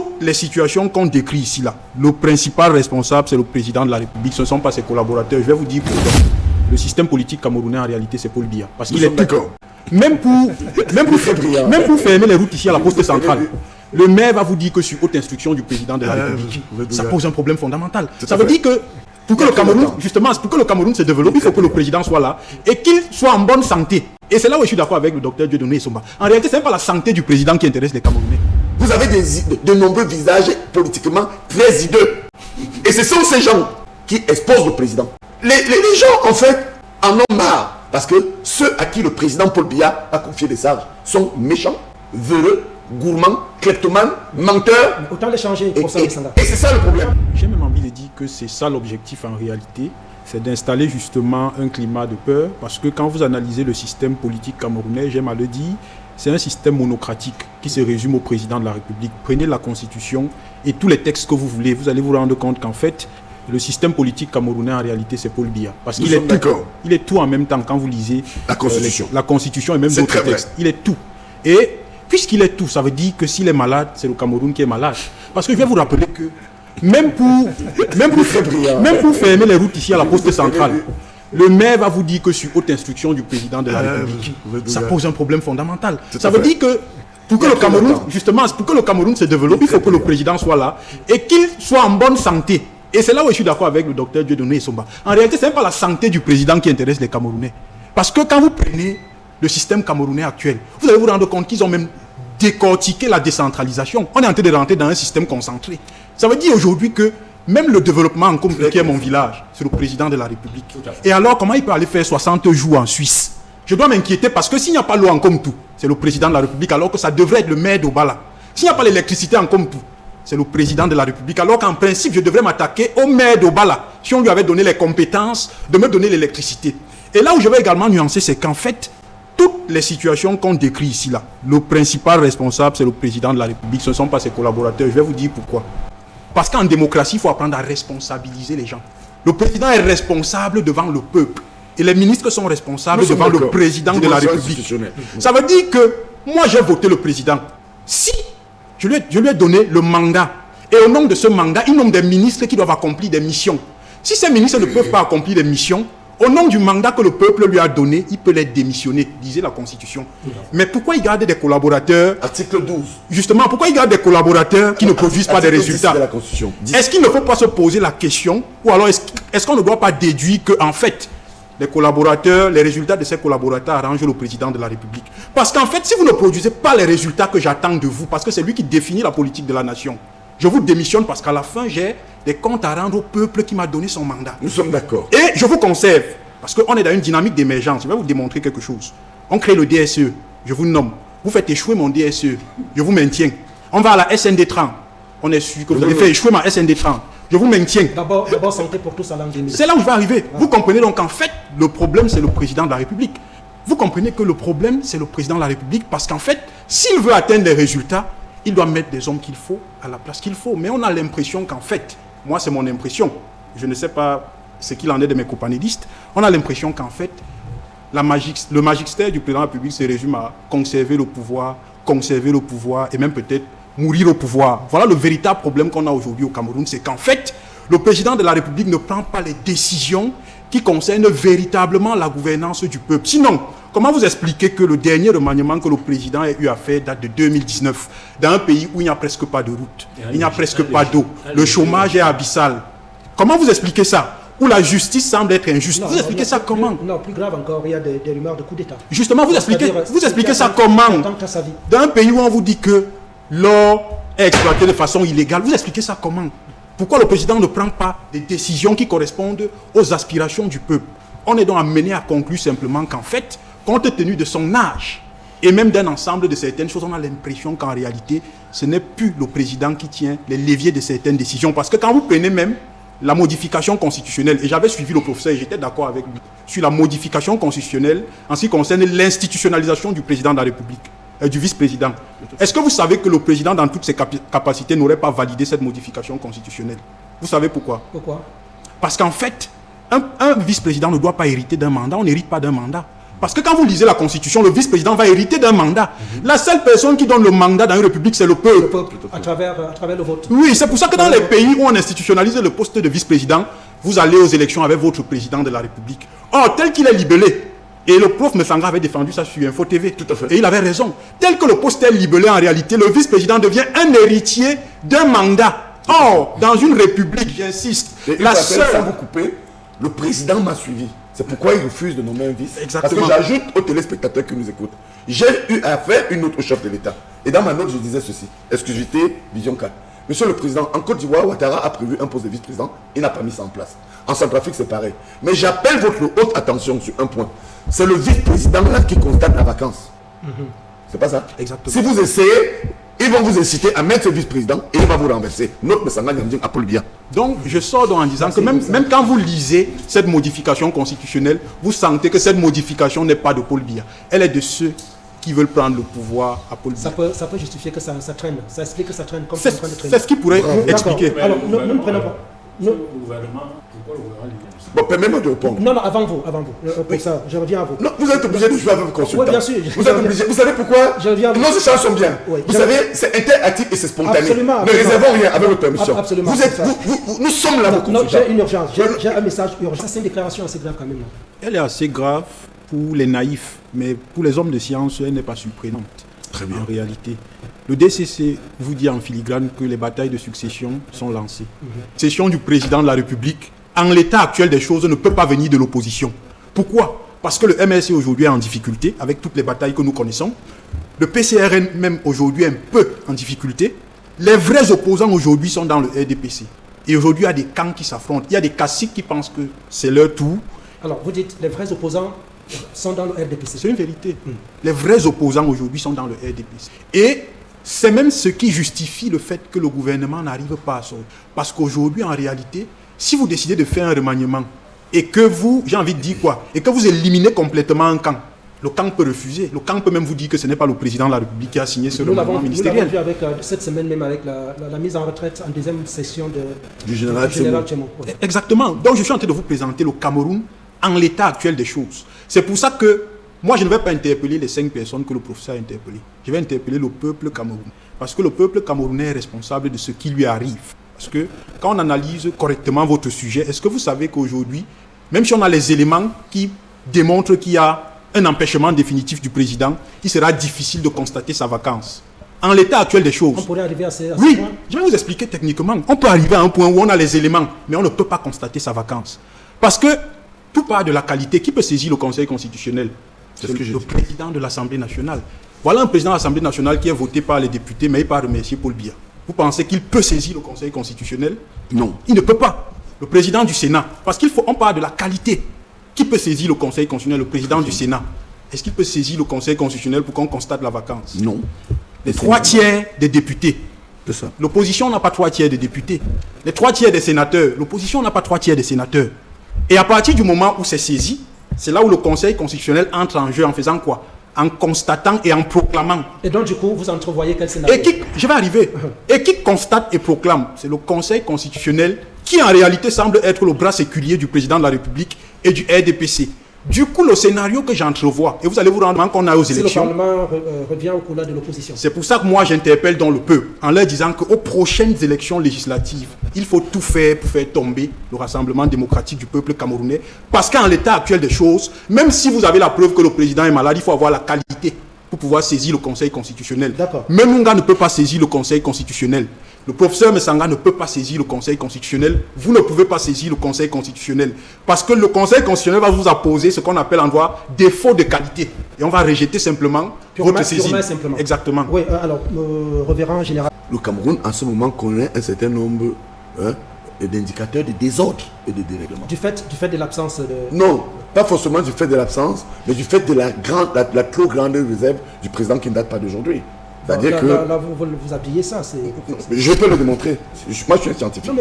toutes les situations qu'on décrit ici, là, le principal responsable, c'est le président de la République, ce ne sont pas ses collaborateurs. Je vais vous dire pourquoi. Le système politique camerounais, en réalité, c'est Paul Biya. Parce qu'il est d'accord. Même pour fermer les routes ici à la poste centrale, le maire va vous dire que sur haute instruction du président de la République, ça pose un problème fondamental. Ça veut dire que pour que le Cameroun, justement, pour que le Cameroun se développe, il faut que le président soit là et qu'il soit en bonne santé. Et c'est là où je suis d'accord avec le docteur Dieudonné Essomba. En réalité, ce n'est pas la santé du président qui intéresse les Camerounais. Vous avez de nombreux visages politiquement très hideux. Et ce sont ces gens qui exposent le président. Les gens, en fait, en ont marre. Parce que ceux à qui le président Paul Biya a confié des charges sont méchants, véreux, gourmands, kleptomanes, menteurs. Autant les changer pour ça, et c'est ça le problème. J'ai même envie de dire que c'est ça l'objectif en réalité. C'est d'installer justement un climat de peur. Parce que quand vous analysez le système politique camerounais, j'aime à le dire, c'est un système monocratique qui se résume au président de la République. Prenez la Constitution et tous les textes que vous voulez, vous allez vous rendre compte qu'en fait, le système politique camerounais, en réalité, c'est Paul Biya. Parce qu'il est tout. Il est tout en même temps quand vous lisez la Constitution. La Constitution et même d'autres textes. Il est tout. Et puisqu'il est tout, ça veut dire que s'il est malade, c'est le Cameroun qui est malade. Parce que je vais vous rappeler que même pour fermer les routes ici à la poste centrale, le maire va vous dire que sur haute instruction du président de la République, ça pose un problème fondamental. Ça veut dire que pour que le Cameroun, justement, pour que le Cameroun se développe, il faut que le président soit là et qu'il soit en bonne santé. Et c'est là où je suis d'accord avec le docteur Dieudonné Essomba. En réalité, ce n'est pas la santé du président qui intéresse les Camerounais. Parce que quand vous prenez le système camerounais actuel, vous allez vous rendre compte qu'ils ont même décortiqué la décentralisation. On est en train de rentrer dans un système concentré. Ça veut dire aujourd'hui que même le développement en Comté, qui est mon village, c'est le président de la République. Et alors, comment il peut aller faire 60 jours en Suisse? Je dois m'inquiéter parce que s'il n'y a pas l'eau en Comté, c'est le président de la République, alors que ça devrait être le maire d'Obala. S'il n'y a pas l'électricité en Comté, c'est le président de la République. Alors qu'en principe, je devrais m'attaquer au maire d'Obala, si on lui avait donné les compétences de me donner l'électricité. Et là où je vais également nuancer, c'est qu'en fait, toutes les situations qu'on décrit ici, là, le principal responsable, c'est le président de la République, ce ne sont pas ses collaborateurs. Je vais vous dire pourquoi. Parce qu'en démocratie, il faut apprendre à responsabiliser les gens. Le président est responsable devant le peuple. Et les ministres sont responsables devant le président de la République. Ça veut dire que moi, j'ai voté le président. Si je lui ai donné le mandat, et au nom de ce mandat, il nomme des ministres qui doivent accomplir des missions. Si ces ministres ne peuvent pas accomplir des missions, au nom du mandat que le peuple lui a donné, il peut les démissionner, disait la Constitution. Mais pourquoi il garde des collaborateurs? Article 12. Justement, pourquoi il garde des collaborateurs qui ne produisent pas des résultats? Est-ce qu'il ne faut pas se poser la question, ou alors est-ce qu'on ne doit pas déduire que, en fait, les collaborateurs, les résultats de ces collaborateurs arrangent le président de la République? Parce qu'en fait, si vous ne produisez pas les résultats que j'attends de vous, parce que c'est lui qui définit la politique de la nation, je vous démissionne parce qu'à la fin, j'ai des comptes à rendre au peuple qui m'a donné son mandat. Nous sommes d'accord. Et je vous conserve, parce qu'on est dans une dynamique d'émergence. Je vais vous démontrer quelque chose. On crée le DSE, je vous nomme. Vous faites échouer mon DSE, je vous maintiens. On va à la SND 30. On est sûr que vous allez faire échouer ma SND 30. Je vous maintiens. D'abord, santé pour tous à l'an 2000. C'est là où je vais arriver. Vous comprenez donc en fait, le problème, c'est le président de la République. Vous comprenez que le problème, c'est le président de la République parce qu'en fait, s'il veut atteindre les résultats, il doit mettre des hommes qu'il faut à la place qu'il faut. Mais on a l'impression qu'en fait, moi c'est mon impression, je ne sais pas ce qu'il en est de mes copanélistes, on a l'impression qu'en fait, le magistère du président de la République se résume à conserver le pouvoir et même peut-être mourir au pouvoir. Voilà le véritable problème qu'on a aujourd'hui au Cameroun, c'est qu'en fait, le président de la République ne prend pas les décisions qui concernent véritablement la gouvernance du peuple. Sinon, comment vous expliquez que le dernier remaniement que le président a eu à faire date de 2019, dans un pays où il n'y a presque pas de route, il n'y a presque pas d'eau, le chômage est abyssal? Comment vous expliquez ça? Où la justice semble être injuste. Vous expliquez ça comment? Non, plus grave encore, il y a des rumeurs de coup d'État. Justement, vous expliquez ça comment? Dans un pays où on vous dit que l'or est exploité de façon illégale, vous expliquez ça comment? Pourquoi le président ne prend pas des décisions qui correspondent aux aspirations du peuple? On est donc amené à conclure simplement qu'en fait, compte tenu de son âge et même d'un ensemble de certaines choses, on a l'impression qu'en réalité, ce n'est plus le président qui tient les leviers de certaines décisions. Parce que quand vous prenez même la modification constitutionnelle, et j'avais suivi le professeur et j'étais d'accord avec lui, sur la modification constitutionnelle en ce qui concerne l'institutionnalisation du président de la République, du vice-président. Est-ce que vous savez que le président, dans toutes ses capacités, n'aurait pas validé cette modification constitutionnelle? Vous savez pourquoi? Pourquoi? Parce qu'en fait, un vice-président ne doit pas hériter d'un mandat, on n'hérite pas d'un mandat. Parce que quand vous lisez la Constitution, le vice-président va hériter d'un mandat. La seule personne qui donne le mandat dans une république, c'est le peuple. Le peuple, à travers le vote. Oui, c'est pour ça que dans les pays où on institutionnalise le poste de vice-président, vous allez aux élections avec votre président de la République. Or, tel qu'il est libellé, et le prof Messanga avait défendu ça sur Info TV, Tout à fait. et il avait raison. Tel que le poste est libellé en réalité, le vice-président devient un héritier d'un mandat. Or, dans une république, j'insiste, Et la sans seule... vous couper, le président m'a suivi. C'est pourquoi il refuse de nommer un vice. Exactement. Parce que j'ajoute aux téléspectateurs qui nous écoutent. J'ai eu affaire à une autre chef de l'État. Et dans ma note, je disais ceci. Exclusivité, vision 4. Monsieur le Président, en Côte d'Ivoire, Ouattara a prévu un poste de vice-président. Il n'a pas mis ça en place. En Centrafrique, c'est pareil. Mais j'appelle votre haute attention sur un point. C'est le vice-président là qui constate la vacance. C'est pas ça? Exactement. Si vous essayez, ils vont vous inciter à mettre ce vice-président et il va vous renverser. Notre Messanga Nyamdjing appelle bien. Donc, je sors donc en disant que même quand vous lisez cette modification constitutionnelle, vous sentez que cette modification n'est pas de Paul Biya. Elle est de ceux qui veulent prendre le pouvoir à Paul Biya. Ça peut justifier que ça traîne. Ça explique que ça traîne comme C'est c'est en train de traîner. c'est ce qui pourrait expliquer. Alors, nous ne prenons pas. Le gouvernement, pourquoi le gouvernement Bon, permettez-moi de répondre. Non, avant vous. Pour ça, je reviens à vous. Non, vous êtes obligé de jouer avec vos consultants. Oui, bien sûr. Vous êtes obligé. Vous savez pourquoi? Je viens- Nos échanges sont bien. Oui, Vous je- savez, c'est interactif et c'est spontané. Absolument, Ne absolument. réservons rien avec votre permission. Absolument, Vous êtes, c'est ça. nous sommes là, vos Non, consultants. j'ai une urgence. J'ai un message urgent. Ça, c'est une déclaration assez grave quand même. Elle est assez grave pour les naïfs, mais pour les hommes de science, elle n'est pas surprenante. Très bien. En réalité, le DCC vous dit en filigrane que les batailles de succession sont lancées. Succession du président de la République, en l'état actuel des choses, ne peut pas venir de l'opposition. Pourquoi? Parce que le MLC aujourd'hui est en difficulté avec toutes les batailles que nous connaissons. Le PCRN même aujourd'hui est un peu en difficulté. Les vrais opposants aujourd'hui sont dans le RDPC. Et aujourd'hui, il y a des camps qui s'affrontent. Il y a des caciques qui pensent que c'est leur tour. Alors, vous dites les vrais opposants sont dans le RDPC. C'est une vérité. Les vrais opposants aujourd'hui sont dans le RDPC. Et c'est même ce qui justifie le fait que le gouvernement n'arrive pas à sortir. Parce qu'aujourd'hui, en réalité, si vous décidez de faire un remaniement et que vous, j'ai envie de dire quoi, et que vous éliminez complètement un camp, le camp peut refuser. Le camp peut même vous dire que ce n'est pas le président de la République qui a signé ce Nous l'avons remaniement vu ministériel. avec, cette semaine même avec la mise en retraite en deuxième session Du général Tchemo. Oui. Exactement. Donc je suis en train de vous présenter le Cameroun en l'état actuel des choses. C'est pour ça que moi je ne vais pas interpeller les 5 personnes que le professeur a interpellées. Je vais interpeller le peuple camerounais. Parce que le peuple camerounais est responsable de ce qui lui arrive. Parce que quand on analyse correctement votre sujet, est-ce que vous savez qu'aujourd'hui, même si on a les éléments qui démontrent qu'il y a un empêchement définitif du président, il sera difficile de constater sa vacance. En l'état actuel des choses. On pourrait arriver à ce Oui, point. je vais vous expliquer techniquement. On peut arriver à un point où on a les éléments, mais on ne peut pas constater sa vacance. Parce que tout part de la qualité. Qui peut saisir le Conseil constitutionnel? C'est ce que j'ai le dit. président de l'Assemblée nationale. Voilà un président de l'Assemblée nationale qui est voté par les députés, mais il pas remercier Paul Biya. Vous pensez qu'il peut saisir le Conseil constitutionnel? Non. Il ne peut pas. Le président du Sénat, parce on parle de la qualité. Qui peut saisir le Conseil constitutionnel? Le président du Sénat. Est-ce qu'il peut saisir le Conseil constitutionnel pour qu'on constate la vacance? Non. Les 3 tiers des députés. C'est ça. L'opposition n'a pas 3 tiers des députés. Les 3 tiers des sénateurs. L'opposition n'a pas 3 tiers des sénateurs. Et à partir du moment où c'est saisi, c'est là où le Conseil constitutionnel entre en jeu en faisant quoi? En constatant et en proclamant. Et donc, du coup, vous entrevoyez quel scénario? Je vais arriver. Et qui constate et proclame? C'est le Conseil constitutionnel qui en réalité semble être le bras séculier du président de la République et du RDPC. Du coup, le scénario que j'entrevois, et vous allez vous rendre compte qu'on a aux Si le élections, Parlement revient au couleur de l'opposition. c'est pour ça que moi j'interpelle dans le peuple, en leur disant qu'aux prochaines élections législatives, il faut tout faire pour faire tomber le Rassemblement démocratique du peuple camerounais. Parce qu'en l'état actuel des choses, même si vous avez la preuve que le président est malade, il faut avoir la qualité pour pouvoir saisir le Conseil constitutionnel. D'accord. Même Nunga ne peut pas saisir le Conseil constitutionnel. Le professeur Messanga ne peut pas saisir le Conseil constitutionnel. Vous ne pouvez pas saisir le Conseil constitutionnel. Parce que le Conseil constitutionnel va vous apposer ce qu'on appelle en droit défaut de qualité. Et on va rejeter simplement votre saisine. Purement et simplement. Exactement. Oui, alors, reverend général. Le Cameroun, en ce moment, connaît un certain nombre d'indicateurs de désordre et de dérèglement. Du fait de l'absence de... Non, pas forcément du fait de l'absence, mais du fait de la trop grande réserve du président qui ne date pas d'aujourd'hui. C'est-à-dire là, que... là, vous habillez ça, c'est... Je peux le démontrer. Moi, je suis un scientifique. Non,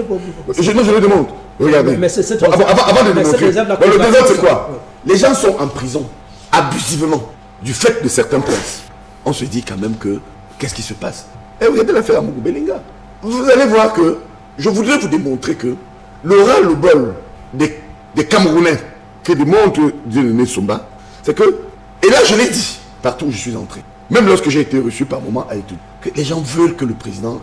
mais Je le démontre. Regardez. Mais c'est- Bon, avant de mais cette démontrer, réserve, la bon, le préparation, désordre, c'est ça, quoi? ouais. Les gens sont en prison, abusivement, du fait de certains princes. On se dit quand même que, qu'est-ce qui se passe? Et regardez l'affaire à Mougou Belinga. Vous allez voir que, je voudrais vous démontrer que le ras-le-bol des Camerounais que démontre Dieudonné Somba, c'est que Et là, je l'ai dit, partout où je suis entré, même lorsque j'ai été reçu par moment avec tout, que les gens veulent que le président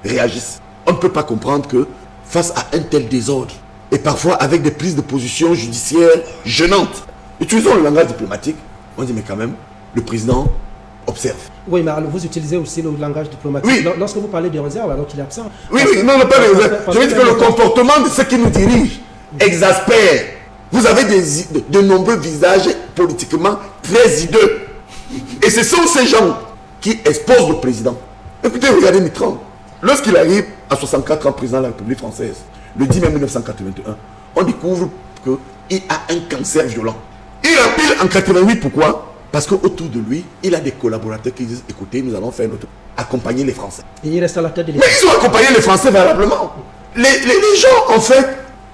réagisse. On ne peut pas comprendre que face à un tel désordre, et parfois avec des prises de position judiciaires gênantes, utilisons le langage diplomatique, on dit mais quand même, le président observe. Oui, mais alors vous utilisez aussi le langage diplomatique. Oui. Lorsque vous parlez de réserve, alors qu'il est absent. Oui, non, pas les réserves. Je veux dire que le comportement de ceux qui nous dirigent exaspère. Vous avez de nombreux visages politiquement très hideux. Et ce sont ces gens qui exposent le président. Écoutez, regardez Mitterrand. Lorsqu'il arrive à 64 ans président de la République française, le 10 mai 1981, on découvre qu'il a un cancer violent. Il empile en 88, pourquoi? Parce qu'autour de lui, il a des collaborateurs qui disent, écoutez, nous allons faire accompagner les Français. Et il reste à la tête de l'État. Mais ils ont accompagné les Français valablement. Les gens, en fait,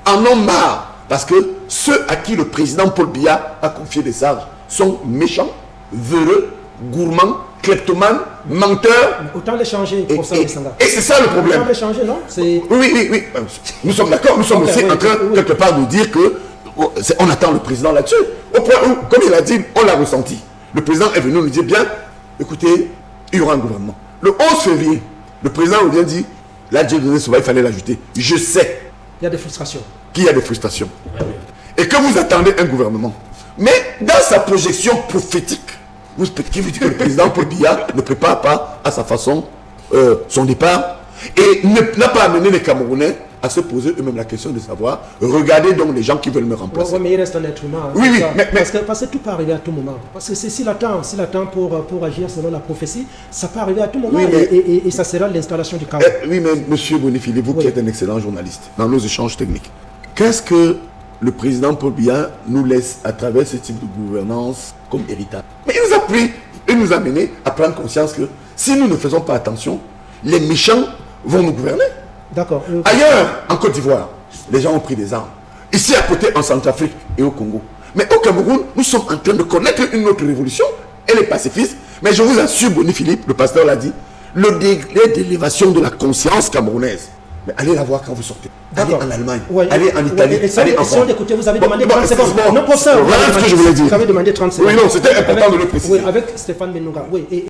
en ont marre. Parce que ceux à qui le président Paul Biya a confié des charges sont méchants, véreux, gourmands, kleptomanes, menteurs. Autant les changer, professeur Bissanga. Et c'est ça le problème. Autant les changer, non? Oui. Nous sommes d'accord. Nous sommes aussi en train, quelque part, de dire que on attend le président là-dessus. Au point où, comme il a dit, on l'a ressenti. Le président est venu nous dire, bien, écoutez, il y aura un gouvernement. Le 11 février, le président nous vient dire, là, Dieu donné il fallait l'ajouter. Je sais. Il y a des frustrations. Qu'il y a des frustrations. Et que vous attendez un gouvernement. Mais dans sa projection prophétique, qui vous dit que le président Paul Biya ne prépare pas à sa façon son départ et n'a pas amené les Camerounais à se poser eux-mêmes la question de savoir, regardez donc les gens qui veulent me remplacer. Oui, mais il reste un être humain. Oui, parce que tout peut arriver à tout moment. Parce que s'il attend pour agir selon la prophétie, ça peut arriver à tout moment, et ça sera l'installation du chaos. Oui, mais monsieur Boniphilippe, vous qui êtes un excellent journaliste, dans nos échanges techniques, qu'est-ce que le président Paul Biya nous laisse à travers ce type de gouvernance comme héritage? Mais il nous a mené à prendre conscience que si nous ne faisons pas attention, les méchants vont nous gouverner. D'accord. Ailleurs, en Côte d'Ivoire, les gens ont pris des armes. Ici à côté, en Centrafrique et au Congo. Mais au Cameroun, nous sommes en train de connaître une autre révolution. Elle est pacifiste. Mais je vous assure, Boniphilippe, le pasteur l'a dit, le degré d'élévation de la conscience camerounaise. Mais allez la voir quand vous sortez. Allez en Allemagne, allez en Italie, allez en France. Écoutez, vous avez demandé 30 secondes. Non, pour ça, voilà ce que je voulais dire. Vous avez demandé 30 secondes. Oui, non, c'était important de le préciser. Oui, avec Stéphane Menouga. Oui,